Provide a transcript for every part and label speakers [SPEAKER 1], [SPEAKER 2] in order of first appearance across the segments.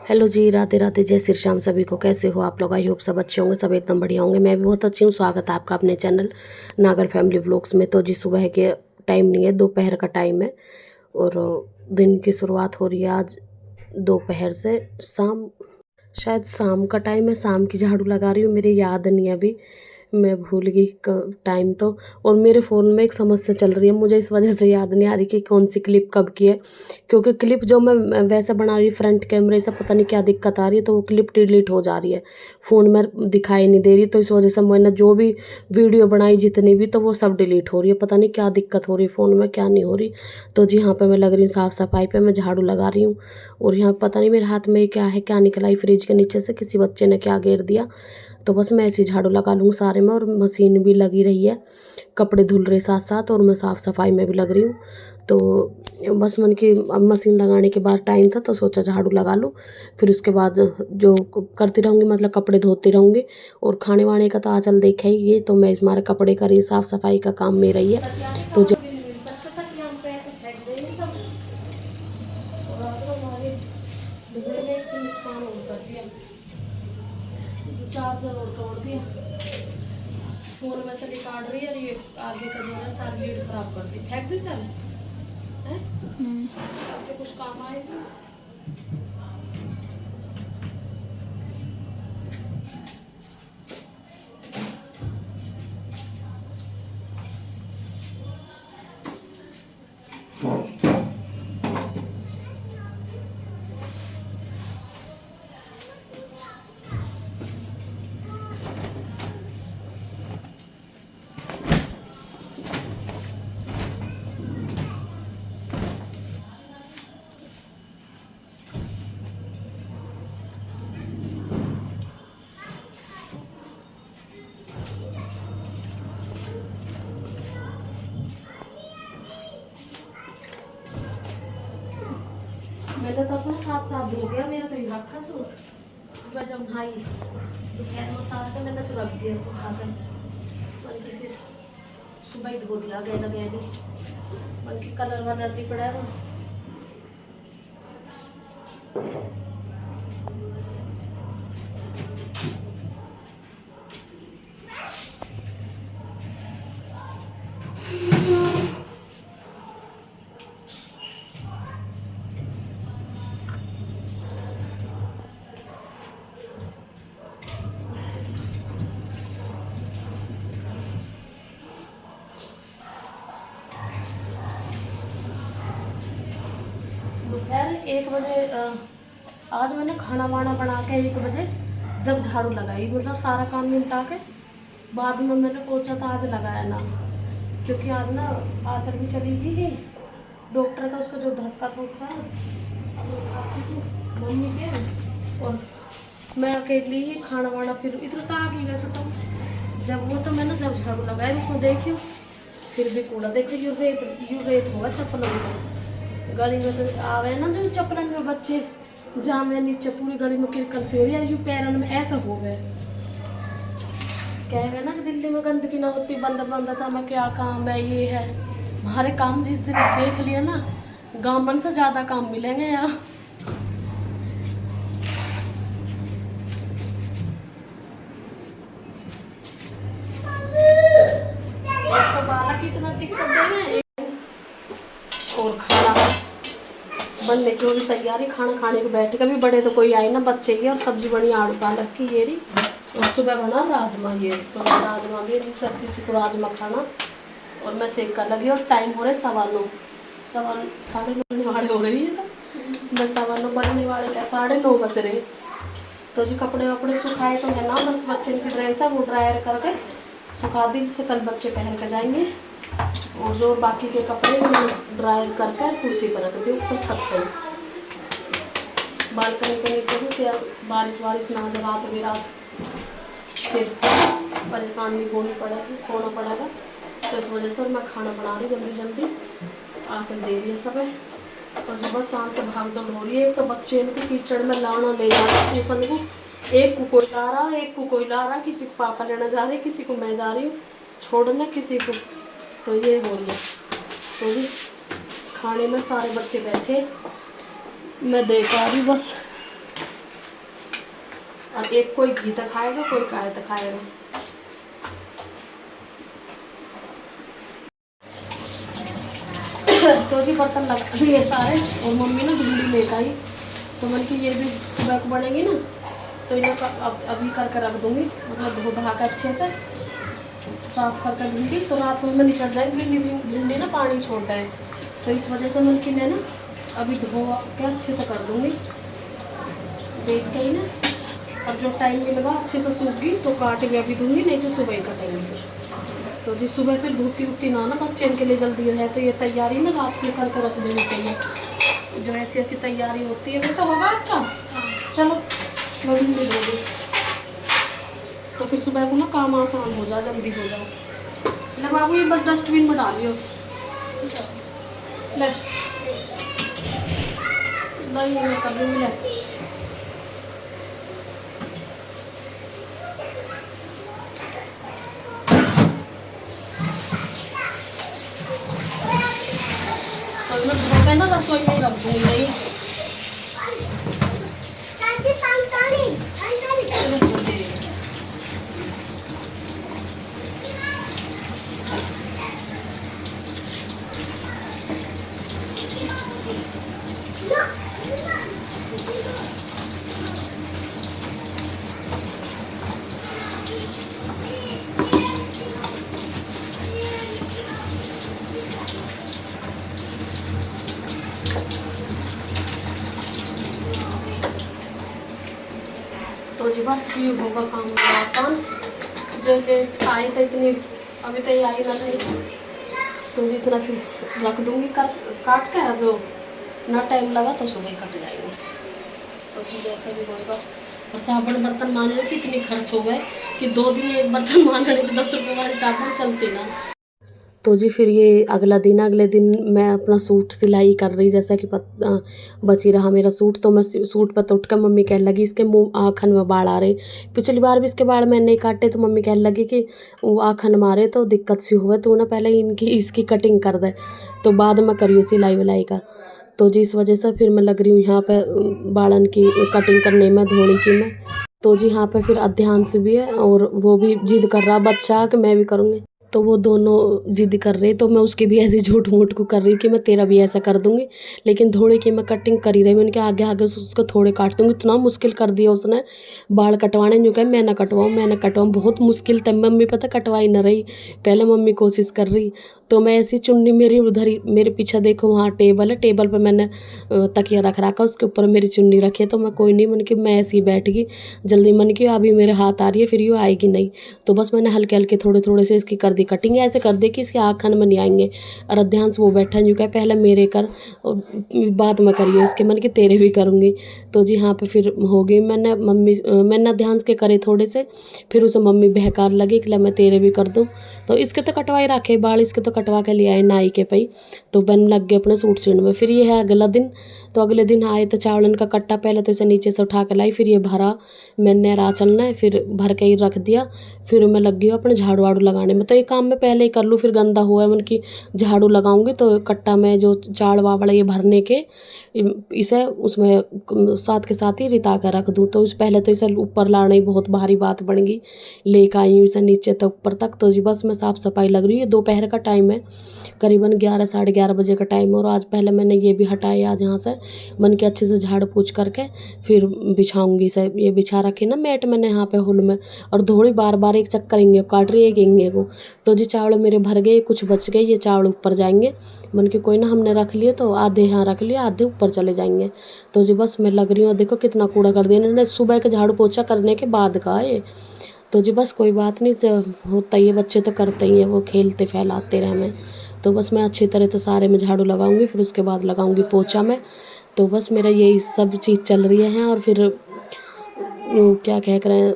[SPEAKER 1] Hello जी, राधे राधे, जय श्री श्याम। सभी को कैसे हो आप लोग? आई होप सब अच्छे होंगे, सब एकदम बढ़िया होंगे। मैं भी बहुत अच्छी हूँ। स्वागत है आपका अपने चैनल नागर फैमिली व्लॉग्स में। तो जी सुबह के टाइम नहीं है, दोपहर का टाइम है और दिन की शुरुआत हो रही है आज दोपहर से। शाम, शायद शाम का टाइम है, शाम की झाड़ू लगा रही हूँ। मेरी याद नहीं है अभी, मैं भूल गई टाइम तो। और मेरे फ़ोन में एक समस्या चल रही है, मुझे इस वजह से याद नहीं आ रही कि कौन सी क्लिप कब की है। क्योंकि क्लिप जो मैं वैसे बना रही फ्रंट कैमरे से, पता नहीं क्या दिक्कत आ रही है, तो वो क्लिप डिलीट हो जा रही है, फ़ोन में दिखाई नहीं दे रही। तो इस वजह से मैंने जो भी वीडियो बनाई जितनी भी, तो वो सब डिलीट हो रही है। पता नहीं क्या दिक्कत हो रही है फ़ोन में, क्या नहीं हो रही। तो जी यहाँ पे मैं लग रही हूँ साफ़ सफाई पे, मैं झाड़ू लगा रही हूँ। और यहाँ पता नहीं मेरे हाथ में क्या है, क्या निकला है फ्रिज के नीचे से, किसी बच्चे ने क्या घेर दिया। तो बस मैं ऐसे झाड़ू लगा लूँ सारे में। और मशीन भी लगी रही है, कपड़े धुल रहे साथ साथ, और मैं साफ़ सफाई में भी लग रही हूँ। तो बस मन की अब मशीन लगाने के बाद टाइम था तो सोचा झाड़ू लगा लूँ। फिर उसके बाद जो करती रहूँगी, मतलब कपड़े धोती रहूँगी। और खाने वाने का तो आजकल देखा ही ये, तो मैं हमारे कपड़े का, साफ़ सफाई का काम मेरा ही है। तो जो चार्जर और तोड़ दिया, फोन में से निकाल रही है, ये आगे का जो है सारी लीड खराब कर दी, फेंक दी सर है। आपके कुछ काम आएगा। मैंने तो अपना साथ साथ हो गया, मेरा तो ही रखा सूट। सुबह जब नहाई दोपहर में उतार के मैंने तो रख दिया सुखा कर, बल्कि फिर सुबह ही धो दिया गया गया नहीं, बल्कि कलर वलर भी पड़ा है। दोपहर 1 बजे आज मैंने खाना वाना बना के 1 बजे जब झाड़ू लगाई, मतलब सारा काम निपटा के बाद में मैंने सोचा था आज लगाया ना, क्योंकि आज ना आचर भी चली गई है डॉक्टर का, उसका जो धसका था मम्मी के, और मैं अकेली ही खाना वाना, फिर इतना तो आ गई वैसे तो। जब वो तो मैंने जब झाड़ू लगाया उसमें देखी, फिर भी कूड़ा देखो, यू रेत हुआ चप्पलों में, गली में तो आवे ना जो चप्पलन में बच्चे जामे नीचे, पूरी गली में किरकल सी हो रही है, यू पैरन में ऐसा हो गए। कह गए ना कि दिल्ली में गंदगी ना होती, बंद बंद था, मैं क्या काम है ये है। हमारे काम जिस दिन देख लिया ना, गाँव से ज़्यादा काम मिलेंगे यहाँ। तो बालक इतना दिक्कत देंगे। और खाना बनने की पूरी तैयारी, खाना खाने को बैठ के भी, बड़े तो कोई आए ना, बच्चे ही। और सब्जी बनी आलू पालक की ये रही। और सुबह बना राजमा, ये सुबह राजमा भी जी, सब किसी को राजमा खाना। और मैं सेक कर लगी, और टाइम हो रहे 9:15, 9:30 वाले हो रही है। तो बस 9:15 बजने वाले, क्या 9:30 बज रहे। तो जो कपड़े वपड़े सुखाए तो है ना, बस बच्चे की ड्रेस है वो ड्रायर करके सुखा दी, जिससे कल बच्चे पहन कर जाएंगे। और जो बाकी के कपड़े ड्रायर करके कुर्सी पर रख दिए ऊपर छत पर, बालकनी के नीचे भी, क्या बारिश वारिश ना हो रात बिरात, फिर परेशान भी होना पड़ेगा। तो इस वजह से मैं खाना बना रही जल्दी जल्दी, आँचल दे रही है सब है। और सुबह शाम से भाग दौड़ हो रही है। एक तो बच्चे इनको कीचड़ में लाना ले जाना ट्यूशन को, एक को कोई ला रहा, एक को कोई ला रहा, किसी को पापा लेना जा रहे, किसी को मैं जा रही हूँ छोड़ने किसी को। तो ये हो रही है। तो भी खाने में सारे बच्चे बैठे, मैं देख आ रही बस। और एक कोई घी तक खाएगा, कोई काय तक खाएगा। तो जी बर्तन लग दिए सारे, और मम्मी ना भिंडी लेकर आई, तो मैंने कि ये भी सुबह को बनेगी ना, तो इन्हें अभी करके रख दूँगी, मतलब धो धा कर अच्छे से साफ करके भिंडी, तो रात में निकल जाएगी। भिंडी ना पानी छोड़ता है, तो इस वजह से मैंने कि ना अभी धो के अच्छे से कर दूँगी देख के ही ना। और जो टाइम मिलेगा अच्छे से सूखी तो काट के अभी दूँगी, नहीं तो सुबह ही कटेंगे फिर। तो जी सुबह फिर धूती उठती ना बच्चे के लिए जल्दी है, तो ये तैयारी ना रात में करके रख देनी चाहिए। जो ऐसी ऐसी तैयारी होती है। बेटा होगा आपका? चलो मैं भी नहीं दूँगी, तो फिर सुबह को ना काम आसान हो जाए, जल्दी हो जाए। ले बाबू ये बस डस्टबिन में डालियो। ले नहीं मैं कर लूँगी। ले तो ना रसोई में रख दूँगी। तो जी बस ये होगा काम आसान। जो लेट आई तो इतनी अभी तो ये आई ना नहीं, तो इतना फिर रख दूँगी काट के, जो ना टाइम लगा तो सुबह कट जाएंगे। तो जी जैसे भी होगा। और साबुन बर्तन मांजने की इतनी खर्च हो गए कि 2 दिन एक बर्तन मांजने की 10 रुपये वाली साबुन चलती ना। तो जी फिर ये अगले दिन मैं अपना सूट सिलाई कर रही, जैसा कि बची रहा मेरा सूट, तो मैं सूट पर तो उठ कर मम्मी कहने लगी इसके मुँह आँखन में बाढ़ आ रहे। पिछली बार भी इसके बाढ़ मैंने नहीं काटे, तो मम्मी कहने लगी कि वो आँखन मारे तो दिक्कत सी हुए, तो ना पहले इसकी कटिंग कर दे, तो बाद में करियो सिलाई विलाई का। तो जी इस वजह से फिर मैं लग रही हूँ यहाँ पे बालन की कटिंग करने में, धोड़ी की में। तो जी यहाँ पे फिर अध्यांश भी है, और वो भी जिद कर रहा बच्चा कि मैं भी करूँगी, तो वो दोनों जिद कर रहे, तो मैं उसकी भी ऐसे झूठ मूठ को कर रही कि मैं तेरा भी ऐसा कर दूँगी। लेकिन थोड़ी की मैं कटिंग कर ही रही, मैं उनके आगे आगे उसको थोड़े काट दूँगी। इतना मुश्किल कर दिया उसने बाल कटवाने, जो कहे मैं ना कटवाऊँ, बहुत मुश्किल। तब मम्मी पता कटवाई न रही, पहले मम्मी कोशिश कर रही। तो मैं ऐसी चुन्नी मेरी उधर ही, मेरे पीछे देखो वहाँ टेबल है, टेबल पर मैंने तकिया रख रखा, उसके ऊपर मेरी चुन्नी रखी है। तो मैं कोई नहीं, मन की मैं ऐसी बैठ गई जल्दी, मन की अभी मेरे हाथ आ रही है, फिर ये आएगी नहीं। तो बस मैंने हल्के हल्के थोड़े से इसकी कर दी कटिंग, ऐसे कर दी कि इसके आँखन में नहीं आएंगे। और अध्यांश वो बैठा जो कहे पहले मेरे कर बाद में करिए इसके, मन की तेरे भी करूँगी। तो जी हाँ पे फिर हो गई, मैंने अध्यांश के करे थोड़े से, फिर उसे मम्मी बहकार लगी कि मैं तेरे भी कर दूँ। तो इसके तो कटवाई रखे बाल, इसके तो कटवा के ले आए नाई के पई, तो बन लग गए अपने सूट सीने में। फिर ये है अगला दिन, तो अगले दिन आए तो चावलन का कट्टा पहले तो इसे नीचे से उठा के लाई, फिर ये भरा, मैंने राह चलना है, फिर भर के ही रख दिया। फिर मैं लग गई अपने झाड़ू वाड़ू लगाने में, तो ये काम मैं पहले ही कर लूँ, फिर गंदा हुआ है मन की झाड़ू लगाऊंगी तो कट्टा में जो चाड़ वावड़ा ये भरने के, इसे उसमें साथ के साथ ही रिता कर रख दूँ। तो उस पहले तो इसे ऊपर लाना ही बहुत भारी बात बन गई, लेकर आई हूँ इसे नीचे तक ऊपर तक। तो जी बस मैं साफ़ सफाई लग रही है, दोपहर का टाइम है, करीबन 11 साढ़े 11 बजे का टाइम है। और आज पहले मैंने ये भी हटाया आज यहाँ से, मन के अच्छे से झाड़ पूछ करके फिर बिछाऊंगी इसे। ये बिछा रखे ना मैट मैंने यहाँ पे होल में, और धोड़ी बार बार एक चक्कर इंगे काट रही है एक इंगे को। तो जी चावल मेरे भर गए, कुछ बच गए, ये चावल ऊपर जाएंगे, मन के कोई ना हमने रख लिए, तो आधे यहाँ रख लिए, आधे ऊपर चले जाएंगे। तो जी बस मैं लग रही हूँ, देखो कितना कूड़ा कर दिया इन्होंने सुबह के झाड़ू पोछा करने के बाद का ये। तो जी बस कोई बात नहीं, होता ही है, बच्चे तो करते ही हैं, वो खेलते फैलाते रहे हमें। तो बस मैं अच्छी तरह से सारे में झाड़ू लगाऊंगी, फिर उसके बाद लगाऊंगी पोछा में। तो बस मेरा यही सब चीज़ चल रही है। और फिर क्या कह रहे हैं,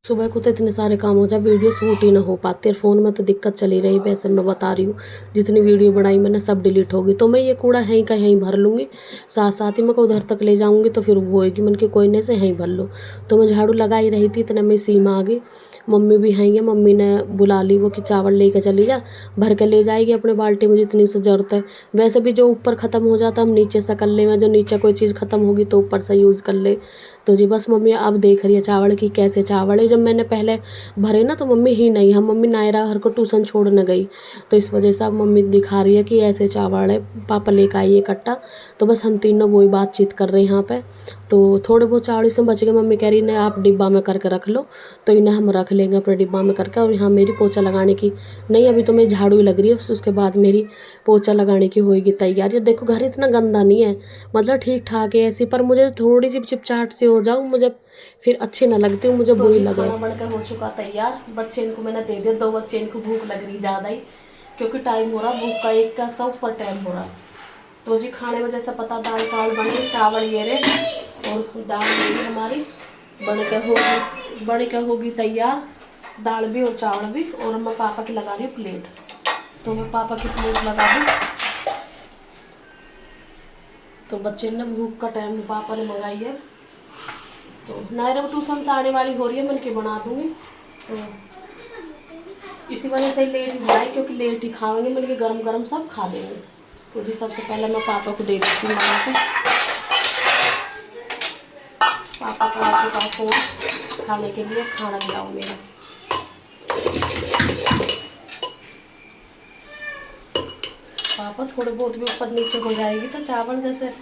[SPEAKER 1] सुबह को तो इतने सारे काम हो जाए, वीडियो शूट ही ना हो पाते, फ़ोन में तो दिक्कत चली रही। वैसे मैं बता रही हूँ, जितनी वीडियो बनाई मैंने सब डिलीट होगी, तो मैं ये कूड़ा यहीं का यहीं भर लूँगी, साथ साथ ही मैं को उधर तक ले जाऊँगी, तो फिर वो होएगी मन के कोई ने से यहीं भर लो। तो मैं झाड़ू लगा ही रही थी, इतने में सीमा आ गई, मम्मी भी हैं, मम्मी ने बुला ली वो कि चावल लेकर चली जा, भर के ले जाएगी अपने बाल्टी में जितनी सी ज़रूरत है। वैसे भी जो ऊपर ख़त्म हो जाता हम नीचे से कर ले, में जो नीचे कोई चीज़ ख़त्म होगी तो ऊपर से यूज़ कर ले, तो जी बस मम्मी अब देख रही है चावल की कैसे चावल है। जब मैंने पहले भरे ना तो मम्मी ही नहीं, हम मम्मी नायरा हर को ट्यूशन छोड़ने गई, तो इस वजह से अब मम्मी दिखा रही है कि ऐसे चावल है, पापा लेकर आइए इकट्ठा। तो बस हम तीनों वही बातचीत कर रहे हैं यहाँ पे। तो थोड़े बहुत चावल इसमें बच गए, मम्मी कह रही इन्हें आप डिब्बा में करके रख लो, तो इन्हें हम रख लेंगे अपने डिब्बा में करके। और यहाँ मेरी पोछा लगाने की नहीं, अभी तो मेरी झाड़ू ही लग रही है, उसके बाद मेरी पोछा लगाने की होएगी तैयारी। देखो घर इतना गंदा नहीं है, मतलब ठीक ठाक है ऐसी, पर मुझे थोड़ी सी चिपचाहट से हो जाऊँ मुझे फिर अच्छी ना लगती, मुझे बुरी लगे। खाना बनकर हो चुका तैयार, बच्चे इनको मैंने दे दिया, 2 बच्चे इनको भूख लग रही ज़्यादा ही, क्योंकि टाइम हो रहा भूख का 1 का 100 पर टाइम हो रहा। तो जी खाने में जैसा पता दाल चावल बने, चावल ये रहे और दाल ये हमारी बनकर होगी तैयार, दाल भी और चावल भी। और मैं पापा की लगा रही हूँ प्लेट, तो मैं पापा की प्लेट लगा दूँ। तो बच्चे ने भूख का टाइम पापा ने मंगाई है, तो नायरा ट्यूशन से आने वाली हो रही है, मैं इनकी बना दूँगी। तो इसी वजह से लेट ही बनाई, क्योंकि लेट ही खाएंगे, मिल के गरम गरम सब खा लेंगे। तो जी सबसे पहले मैं पापा को दे देती हूँ बना के, पापा का आ चुका फोन खाने के लिए, खाना खिलाओ मेरा। पापा थोड़े बहुत भी ऊपर नीचे हो जाएगी तो चावल जैसे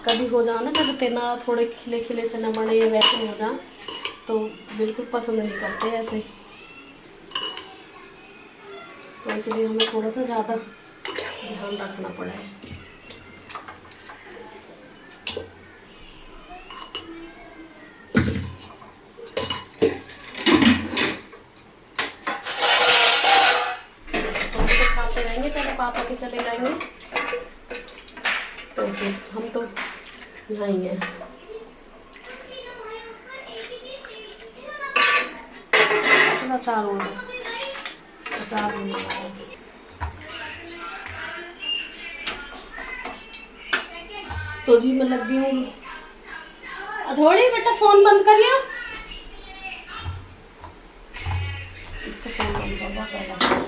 [SPEAKER 1] कभी हो जाओ ना, जब तेना थोड़े खिले खिले से न बने या वैसे हो जाए तो बिल्कुल पसंद नहीं करते ऐसे, तो इसलिए हमें थोड़ा सा ज़्यादा ध्यान रखना पड़ा है। तो खाते रहेंगे, पहले पापा के चले जाएंगे, तो फिर हम तो यहाँ ही है। अचार हो रहा है, अचार होने वाला है। तो जी मैं लग गई हूँ, थोड़ी बेटा फ़ोन बंद करिए, इसका फ़ोन बंद कर पहला।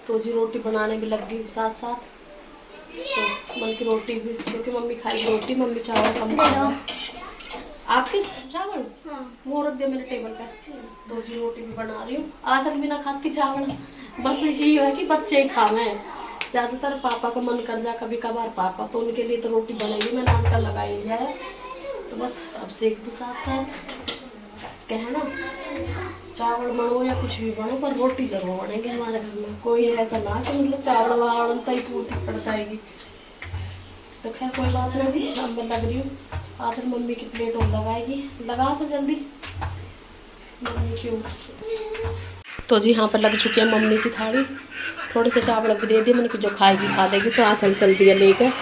[SPEAKER 1] तो जी रोटी बनाने में लग गई साथ साथ, तो मन की रोटी भी, क्योंकि मम्मी खाएगी रोटी, मम्मी चावल कम खाएगा। आपके चावल वो रख दिया मैंने टेबल पे। तो जी रोटी भी बना रही हूँ, आजकल भी ना खाती चावल, बस यही है कि बच्चे ही खावे, ज़्यादातर पापा का मन कर जा कभी कभार पापा, तो उनके लिए तो रोटी बनेगी, मैंने आटा लगा ही लिया है। तो बस अब सेक दो साथ साथ, कहे ना चावल बनो या कुछ भी बनो पर रोटी जरूर बनेगी हमारे घर में, कोई ऐसा ना कि मतलब चावल वावल तई पूर्ति पड़ जाएगी। तो खैर कोई बात नहीं जी, अब मैं लग रही हूँ, आजकल मम्मी की प्लेट और लगाएगी, लगा सो जल्दी मम्मी क्यों। तो जी यहाँ पर लग चुकी है मम्मी की थाली, थोड़े से चावल भी दे दिए, मैंने कि जो खाएगी खा लेगी। तो आँचल चल दिया लेकर,